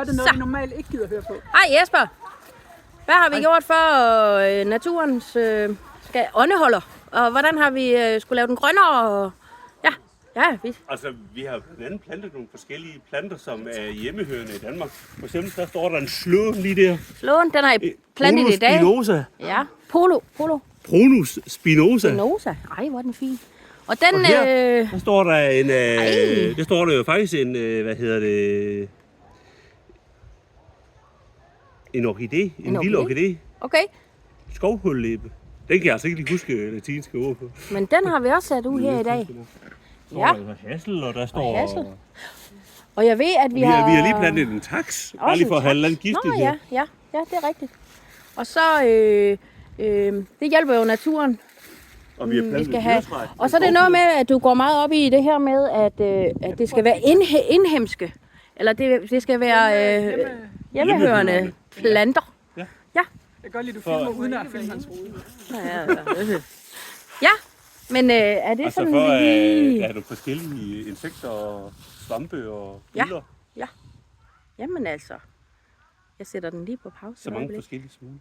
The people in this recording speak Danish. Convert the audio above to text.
er det noget, vi normalt ikke gider høre på. Hej Jesper. Hvad har vi gjort for naturens skal åndeholder? Og hvordan har vi skulle lave den grønnere? Og... Ja, vi... Altså, vi har blandt andet plantet nogle forskellige planter, som er hjemmehørende i Danmark. For eksempel, der står der en slåen lige der. Slåen, den har I plantet i dag. Spinosa. Ja, Polo. Prunus spinosa. Spinosa. Ej, hvor er den fin. Og den... Og her, der står der en... der står der jo faktisk en... En orkidé. En lille orkidé. Okay. Skovhullebe. Den kan jeg altså ikke lige huske latinske ord på. Men den har vi også sat ud her i dag. Ja. Der står hassel, og der står... Hassel. Og jeg ved, at vi Vi har lige plantet en taks. Bare lige for at have lidt gift i ja, det er rigtigt. Og så... det hjælper jo naturen. Og vi har plantet dyretræ. Og så er det noget med, at du går meget op i det her med, at det skal være indhemske. Eller det skal være hjemmehørende planter. Ja. Ja. Jeg kan godt lide, at du filmer uden at filme hans hoved. Ja, men er det Altså sådan for lige... der er nogle forskellige insekter og svampe og biller. Ja. Jamen altså, jeg sætter den lige på pause. Så mange forskellige smule.